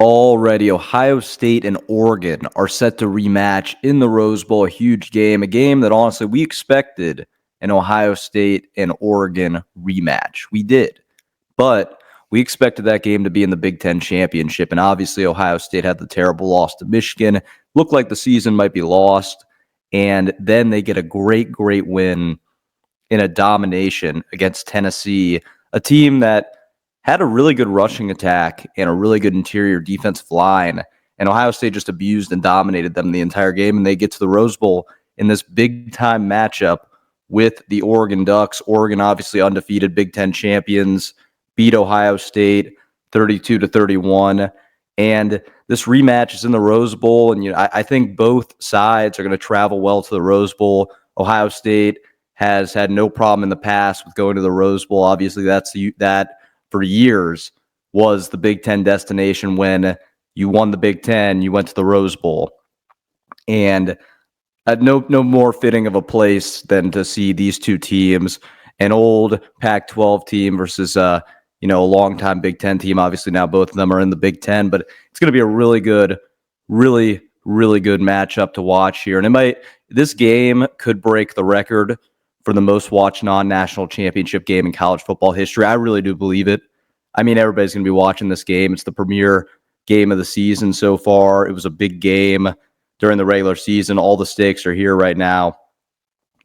Already, Ohio State and Oregon are set to rematch in the Rose Bowl. A huge game, a game that honestly we expected an Ohio State and Oregon rematch. We did, but we expected that game to be in the Big Ten championship. And obviously, Ohio State had the terrible loss to Michigan. Looked like the season might be lost. And then they get a great win in a domination against Tennessee, a team that had a really good rushing attack and a really good interior defensive line. And Ohio State just abused and dominated them the entire game. And they get to the Rose Bowl in this big time matchup with the Oregon Ducks. Oregon, obviously undefeated Big Ten champions, beat Ohio State 32-31. And this rematch is in the Rose Bowl. And I think both sides are going to travel well to the Rose Bowl. Ohio State has had no problem in the past with going to the Rose Bowl. Obviously, that for years was the Big Ten destination. When you won the Big Ten, you went to the Rose Bowl. And no more fitting of a place than to see these two teams, an old Pac-12 team versus a longtime Big Ten team. Obviously, now both of them are in the Big Ten, but it's going to be a really good matchup to watch here. And this game could break the record for the most watched non-national championship game in college football history. I really do believe it. I mean, everybody's going to be watching this game. It's the premier game of the season so far. It was a big game during the regular season. All the stakes are here right now.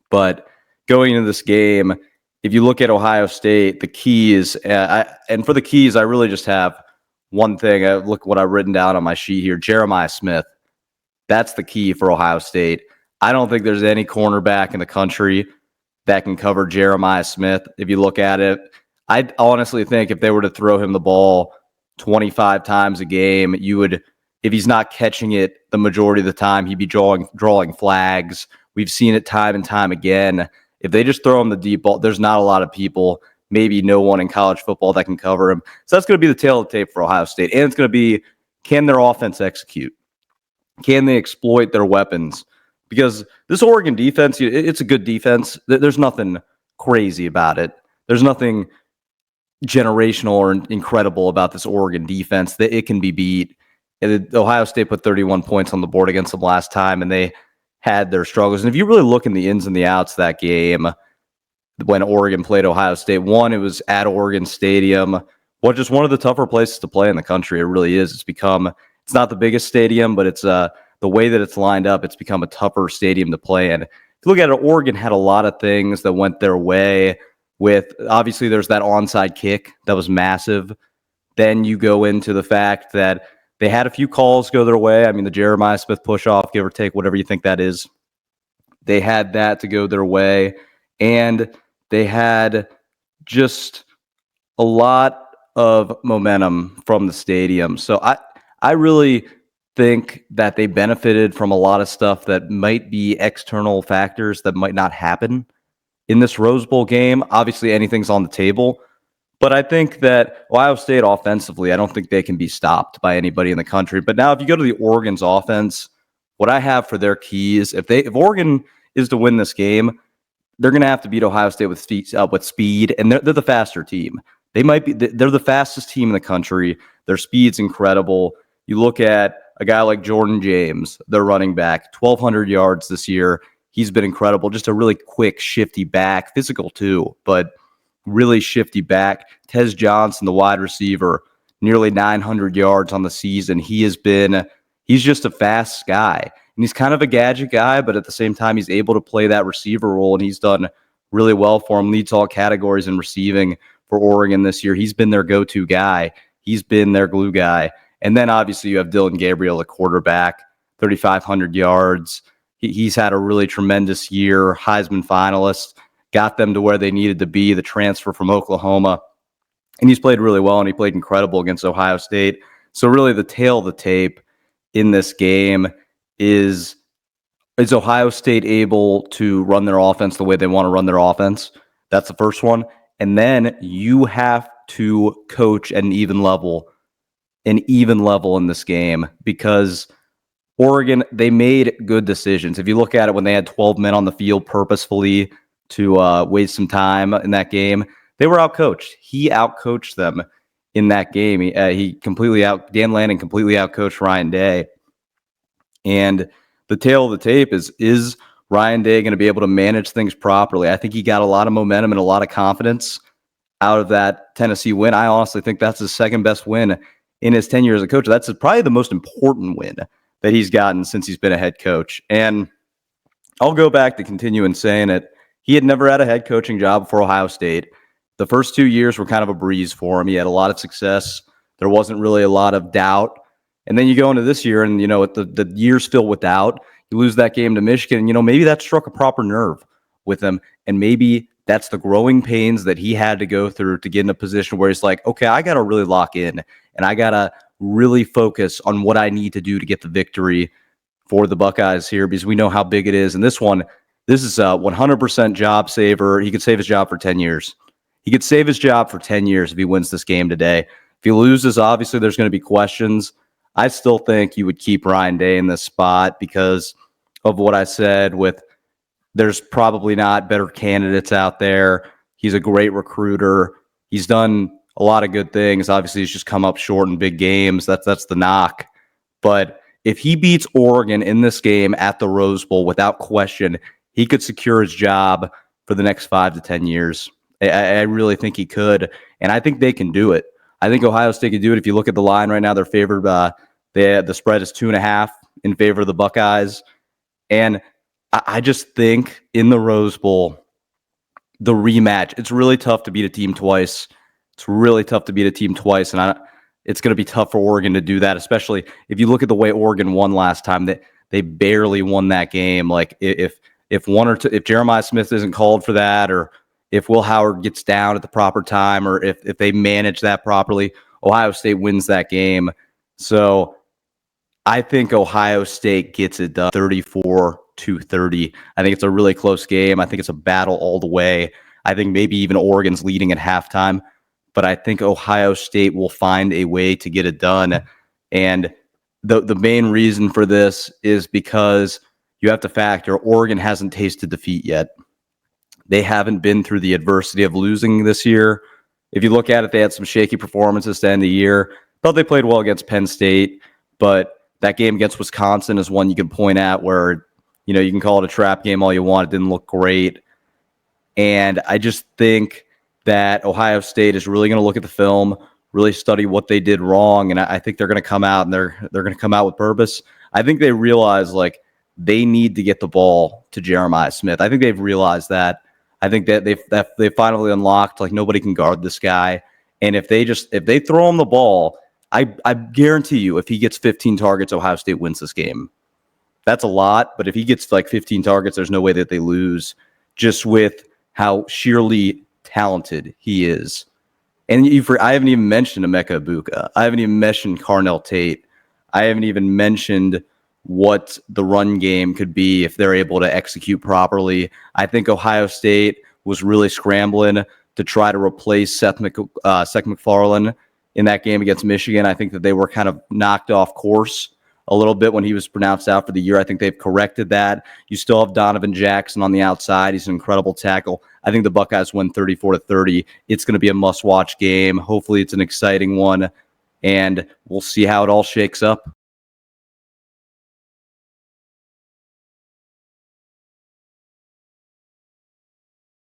But going into this game, if you look at Ohio State, the keys, and for the keys, I really just have one thing. Look what I've written down on my sheet here. Jeremiah Smith. That's the key for Ohio State. I don't think there's any cornerback in the country that can cover Jeremiah Smith. If you look at it, I honestly think if they were to throw him the ball 25 times a game, if he's not catching it the majority of the time, he'd be drawing flags. We've seen it time and time again. If they just throw him the deep ball, there's not a lot of people, maybe no one in college football that can cover him. So that's going to be the tail of the tape for Ohio State. And it's going to be, can their offense execute? Can they exploit their weapons? Because this Oregon defense, it's a good defense. There's nothing crazy about it. There's nothing generational or incredible about this Oregon defense. That it can be beat. Ohio State put 31 points on the board against them last time, and they had their struggles. And if you really look in the ins and the outs of that game, when Oregon played Ohio State, one, it was at Oregon Stadium, just one of the tougher places to play in the country. It really is. It's not the biggest stadium, but it's the way that it's lined up, it's become a tougher stadium to play in. If you look at it, Oregon had a lot of things that went their way. Obviously, there's that onside kick that was massive. Then you go into the fact that they had a few calls go their way. I mean, the Jeremiah Smith push-off, give or take, whatever you think that is. They had that to go their way. And they had just a lot of momentum from the stadium. So I really think that they benefited from a lot of stuff that might be external factors that might not happen in this Rose Bowl game. Obviously, anything's on the table. But I think that Ohio State offensively, I don't think they can be stopped by anybody in the country. But now if you go to the Oregon's offense, what I have for their keys, if Oregon is to win this game, they're going to have to beat Ohio State with speed, and they're the faster team. They're the fastest team in the country. Their speed's incredible. You look at a guy like Jordan James, their running back, 1,200 yards this year. He's been incredible. Just a really quick, shifty back, physical too, but really shifty back. Tez Johnson, the wide receiver, nearly 900 yards on the season. He's just a fast guy. And he's kind of a gadget guy, but at the same time, he's able to play that receiver role, and he's done really well for him. Leads all categories in receiving for Oregon this year. He's been their go-to guy. He's been their glue guy. And then obviously you have Dylan Gabriel, the quarterback, 3,500 yards. He's had a really tremendous year, Heisman finalist, got them to where they needed to be, the transfer from Oklahoma. And he's played really well, and he played incredible against Ohio State. So really the tail of the tape in this game is Ohio State able to run their offense the way they want to run their offense? That's the first one. And then you have to coach at an even level in this game, because Oregon, they made good decisions. If you look at it, when they had 12 men on the field purposefully to waste some time in that game, they were outcoached. He outcoached them in that game. Dan Lanning completely outcoached Ryan Day. And the tail of the tape is Ryan Day going to be able to manage things properly? I think he got a lot of momentum and a lot of confidence out of that Tennessee win. I honestly think that's his second best win in his tenure as a coach. That's probably the most important win that he's gotten since he's been a head coach. And I'll go back to continuing saying it. He had never had a head coaching job for Ohio State. The first 2 years were kind of a breeze for him. He had a lot of success. There wasn't really a lot of doubt. And then you go into this year and, the year's filled with doubt. You lose that game to Michigan. Maybe that struck a proper nerve with him. And maybe that's the growing pains that he had to go through to get in a position where he's like, okay, I got to really lock in and I got to really focus on what I need to do to get the victory for the Buckeyes here, because we know how big it is. And this is a 100% job saver. He could save his job for 10 years. He could save his job for 10 years if he wins this game today. If he loses, obviously there's going to be questions. I still think you would keep Ryan Day in this spot because of what I said with there's probably not better candidates out there. He's a great recruiter. He's done a lot of good things. Obviously, he's just come up short in big games. That's the knock. But if he beats Oregon in this game at the Rose Bowl, without question, he could secure his job for the next 5 to 10 years. I really think he could, and I think they can do it. I think Ohio State can do it. If you look at the line right now, they're favored. The spread is 2.5 in favor of the Buckeyes. And I just think in the Rose Bowl, the rematch, it's really tough to beat a team twice. It's really tough to beat a team twice. And it's going to be tough for Oregon to do that, especially if you look at the way Oregon won last time. That they barely won that game. Like if Jeremiah Smith isn't called for that, or if Will Howard gets down at the proper time, or if they manage that properly, Ohio State wins that game. So I think Ohio State gets it done 34-30. I think it's a really close game. I think it's a battle all the way. I think maybe even Oregon's leading at halftime, but I think Ohio State will find a way to get it done. And the main reason for this is because you have to factor Oregon hasn't tasted defeat yet. They haven't been through the adversity of losing this year. If you look at it, they had some shaky performances to end the year. Thought they played well against Penn State, but that game against Wisconsin is one you can point at where, you can call it a trap game all you want. It didn't look great. And I just think that Ohio State is really going to look at the film, really study what they did wrong. And I think they're going to come out and they're going to come out with purpose. I think they realize they need to get the ball to Jeremiah Smith. I think they've realized that. I think that they finally unlocked nobody can guard this guy. And if they throw him the ball, I guarantee you if he gets 15 targets, Ohio State wins this game. That's a lot, but if he gets 15 targets, there's no way that they lose, just with how sheerly talented he is. And I haven't even mentioned Emeka Egbuka. I haven't even mentioned Carnell Tate. I haven't even mentioned what the run game could be if they're able to execute properly. I think Ohio State was really scrambling to try to replace Seth MacFarlane in that game against Michigan. I think that they were kind of knocked off course a little bit when he was pronounced out for the year. I think they've corrected that. You still have Donovan Jackson on the outside. He's an incredible tackle. I think the Buckeyes win 34-30. It's going to be a must-watch game. Hopefully it's an exciting one, and we'll see how it all shakes up.